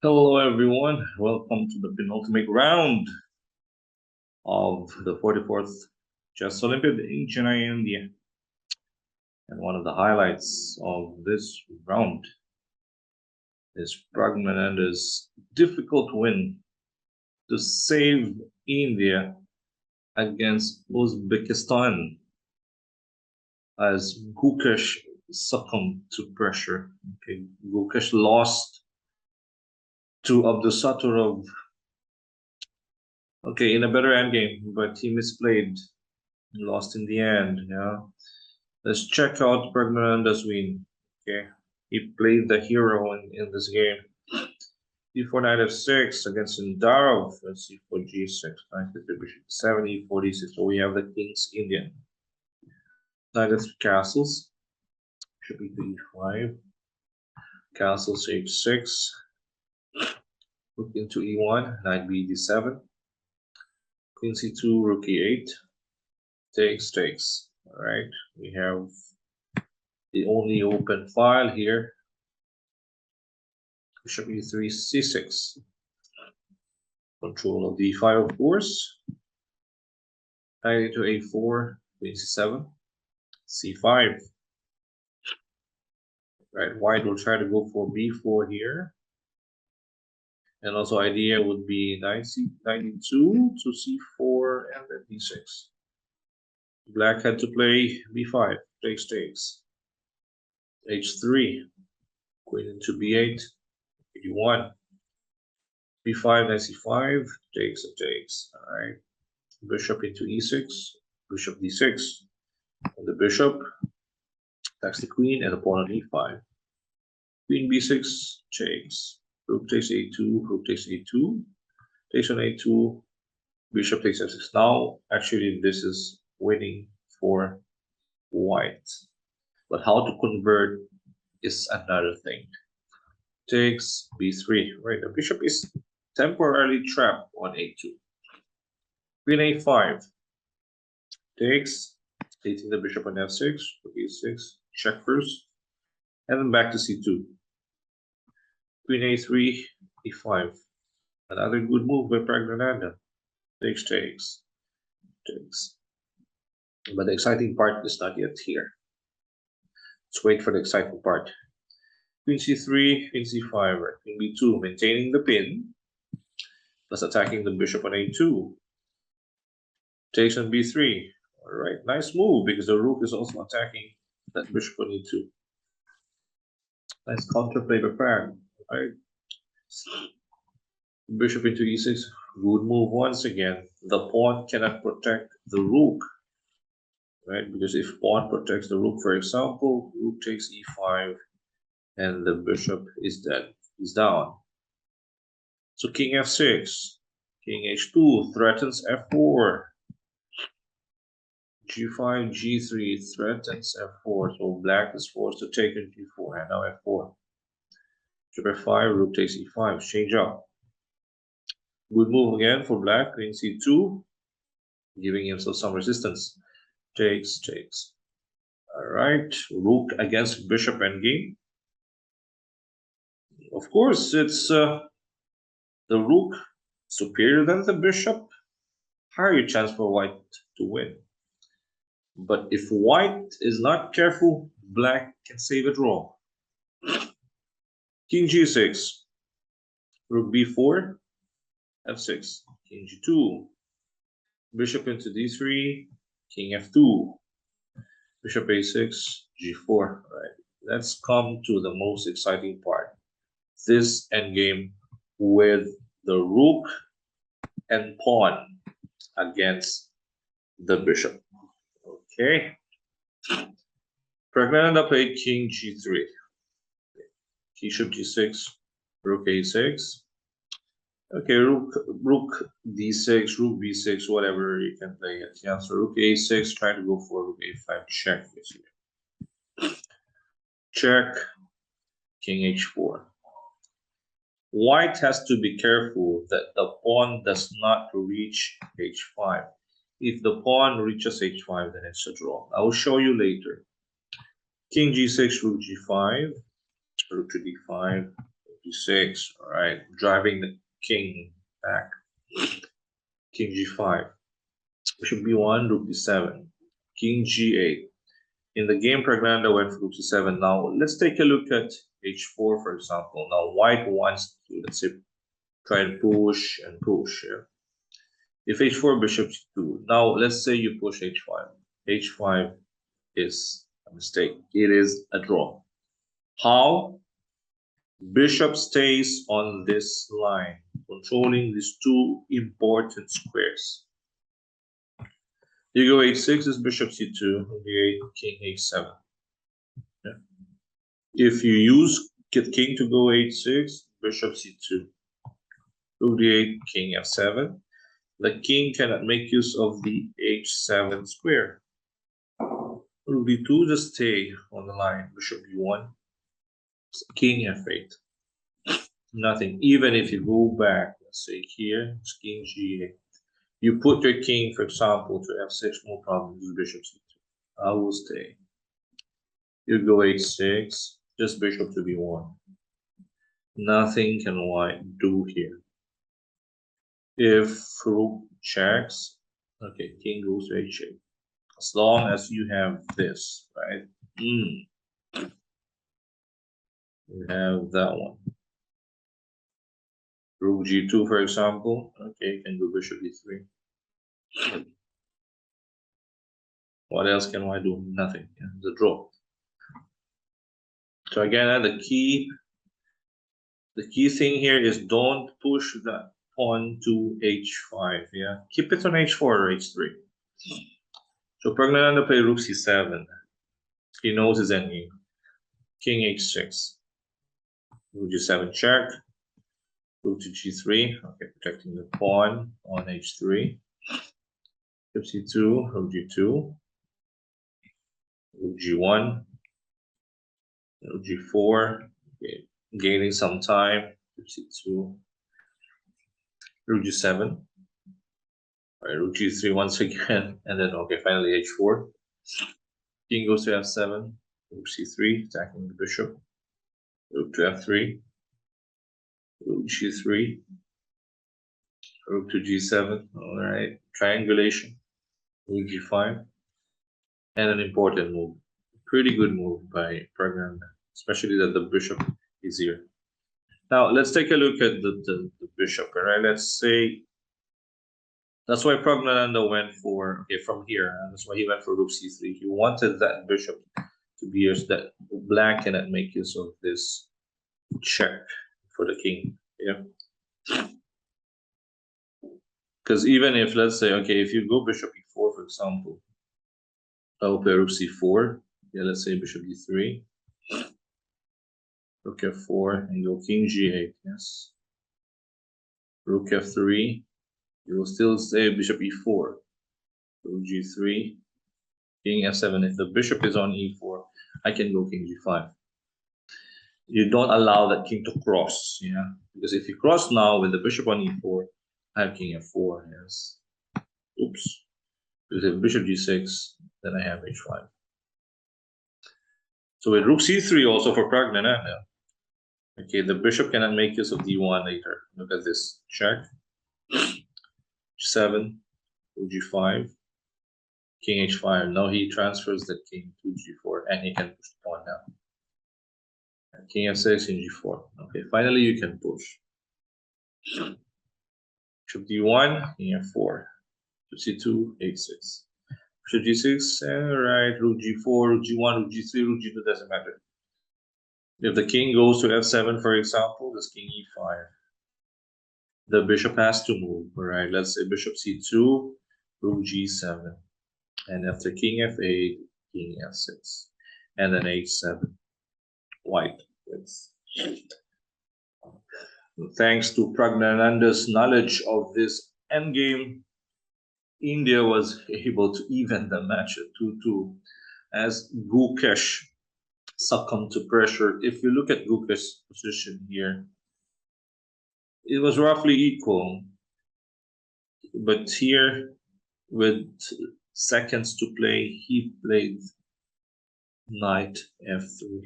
Hello everyone, welcome to the penultimate round of the 44th Chess Olympiad in Chennai, India. And one of the highlights of this round is Praggnanandhaa's difficult win to save India against Uzbekistan as Gukesh succumbed to pressure. Okay, Gukesh lost to Abdusaturov. Okay, in a better endgame, but he misplayed. Lost in the end, yeah. Let's check out Praggnanandhaa's win. Okay, he played the hero in this game. D4 knight f6 against Indarov. Let's see for g6. Knight f3 bishop 7 e4 d6. So we have the king's Indian. Knight f3 castles. Bishop e3 e5. Castles h6. Rook into e1. Knight b d7. Queen c2. Rook e8. Takes. All right. We have the only open file here. Bishop e3 c6. Control of d5, of course. Knight to a4, queen c7, c5. Right, white will try to go for b4 here. And also idea would be knight e2 to c4 and then d6. Black had to play b5, takes. h3, queen into b8, e1. b5, knight c5, takes. All right. Bishop into e6, bishop d6. And the bishop attacks the queen and the pawn on e5. Queen b6 takes. Rook takes a2, rook takes a2, takes on a2, bishop takes f6. Now, actually, this is winning for white. But how to convert is another thing. Takes b3, right? The bishop is temporarily trapped on a2. Queen a5 takes, taking the bishop on f6, rook e6, check first, and then back to c2. Queen a3, e5. Another good move by Praggnanandhaa. Takes. But the exciting part is not yet here. Let's wait for the exciting part. Queen c3, queen c5, right? Queen b2, maintaining the pin, plus attacking the bishop on a2. Takes on b3. All right, nice move because the rook is also attacking that bishop on e2. Nice counterplay by Pragg. Right? Bishop into e6, good move once again. The pawn cannot protect the rook, right? Because if pawn protects the rook, for example, rook takes e5, and the bishop is dead. He's down. So king f6, king h2 threatens f4, g5, g3 threatens f4. So black is forced to take on g4, and now f4. Bishop f5, rook takes e5, change up. Good move again for black, queen c2, giving himself some resistance. Takes. All right, rook against bishop endgame. Of course, it's the rook superior than the bishop. Higher chance for white to win. But if white is not careful, black can save a draw. King g6, rook b4, f6, king g2, bishop into d3, king f2, bishop a6, g4. Right. Let's come to the most exciting part. This endgame with the rook and pawn against the bishop. Okay. Praggnanandhaa played king g3. Bishop g6, rook a6. Okay, rook d6, rook b6, whatever you can play it. Yeah, so rook a6, try to go for rook a5, check. Check, king h4. White has to be careful that the pawn does not reach h5. If the pawn reaches h5, then it's a draw. I will show you later. King g6, rook g5, rook to d5, d6. All right, driving the king back. King g5. Bishop b1, rook d7. King g8. In the game, Praggnanandhaa went for rook c7. Now, let's take a look at h4, for example. Now, white wants to, let's say, try and push and push. Yeah? If h4, bishop c2. Now, let's say you push h5. h5 is a mistake. It is a draw. How? Bishop stays on this line, controlling these two important squares. You go h6 is bishop c2, d8, king h7. Yeah. If you use get king to go h6, bishop c2, rook d8, king f7. The king cannot make use of the h7 square. Rook d2 just stay on the line, bishop b1, king f8. Nothing. Even if you go back, let's say here, it's king g8. You put your king, for example, to f6, no problem, use bishop c2. I will stay. You go h6, just bishop to b1. Nothing can white do here. If rook checks, okay, king goes to h8. As long as you have this, right? You have that one. Rook g2, for example. Okay, you can go bishop e3. What else can I do? Nothing. Yeah, it's a draw. So again, the key thing here is don't push that pawn to h5. Yeah, keep it on h4 or h3. So Praggnanandhaa play rook c7. He knows his endgame. King h6. Rook g7 check. Rook to g3. Okay, protecting the pawn on h3. Bishop c2. Rook g2. Rook g1. Rook g4. Okay, gaining some time. Bishop c2. Rook g7. All right, rook g3 once again, and then okay, finally h4. King goes to f7. Rook c3, attacking the bishop. Rook to f3. Rook g3. Rook to g7. All right, triangulation. Rook g5. And an important move. Pretty good move by Praggnanandhaa, especially that the bishop is here. Now let's take a look at the bishop. All right, let's say that's why Praggnanandhaa went for from here. That's why he went for rook c3. He wanted that bishop to be here so that black cannot make use of this check for the king. Yeah. Because even if, let's say, okay, if you go bishop e4, for example, I'll play rook c4. Yeah, let's say bishop d3. Rook f4 and go king g8. Yes. Rook f3. You will still say bishop e4. Rook g3. King f7. If the bishop is on e4, I can go king g5. You don't allow that king to cross, yeah. Because if you cross now with the bishop on e4, I have king f4. Yes. Oops. Because if bishop g6, then I have h5. So with rook c3 also for Praggnanandhaa. Okay, the bishop cannot make use of d1 later. Look at this. Check. g7, rook g5, king h5. Now he transfers the king to g4 and he can push the pawn down. King f6, king g4. Okay, finally you can push. Bishop d1, king f4. Bishop c2, h6. Bishop g6, alright, rook g4, rook g1, rook g3, rook g2, doesn't matter. If the king goes to f7, for example, this king e5. The bishop has to move, alright? Let's say bishop c2, rook g7. And after king f8, king f6. And then h7. White wins. Thanks to Praggnanandhaa's knowledge of this endgame, India was able to even the match at 2-2 as Gukesh succumbed to pressure. If you look at Gukesh's position here, it was roughly equal. But here, with seconds to play, he played knight f3.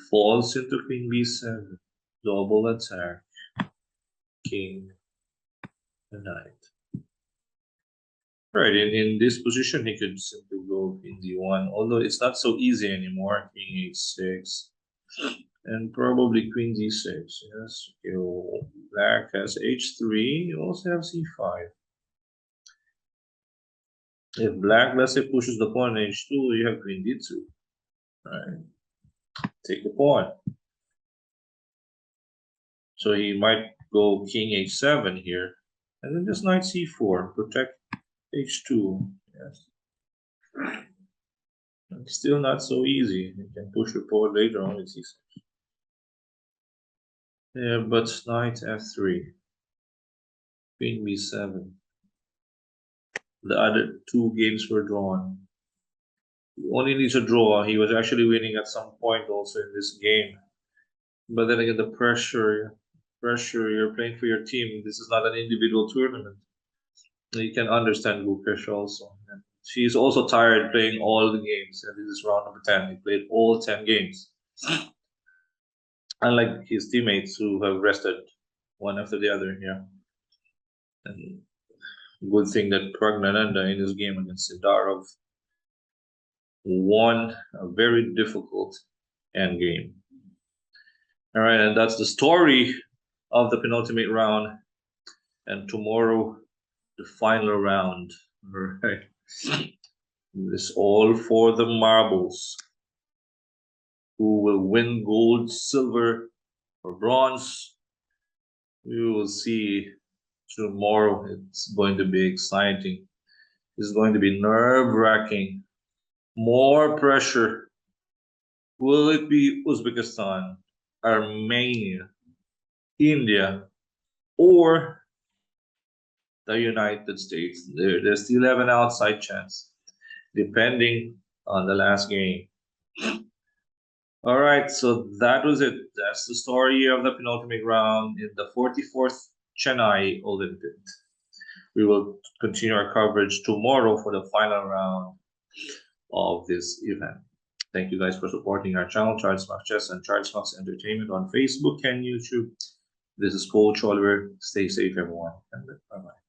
falls into queen b7. Double attack. King and knight. Right, in this position he could simply go queen d1, although it's not so easy anymore. King h6. And probably queen d6. Yes. Okay, black has h3. You also have c5. If black, let's say, pushes the pawn h2, you have queen d2. Right. Take the pawn. So he might go king h7 here, and then just knight c4, protect h2. Yes. It's still not so easy. You can push the pawn later on with c6. Yeah, but knight f3, queen b7. The other two games were drawn. He only needs a draw. He was actually winning at some point also in this game. But then again, the pressure, you're playing for your team. This is not an individual tournament. You can understand Gukesh also. And she's also tired playing all the games. And this is round number 10. He played all 10 games. Unlike his teammates who have rested one after the other here. And good thing that Praggnanandhaa in his game against Sidarov won a very difficult end game. All right, and that's the story of the penultimate round. And tomorrow, the final round. All right. It's all for the marbles. Who will win gold, silver, or bronze? We will see tomorrow. It's going to be exciting. It's going to be nerve-wracking. More pressure. Will it be Uzbekistan, Armenia, India, or the United States? They still have an outside chance, depending on the last game. All right, so that was it. That's the story of the penultimate round in the 44th Chennai Olympiad. We will continue our coverage tomorrow for the final round of this event. Thank you guys for supporting our channel, Charles Max Chess and Charles Max Entertainment on Facebook and YouTube. This is Coach Oliver. Stay safe, everyone, and bye-bye.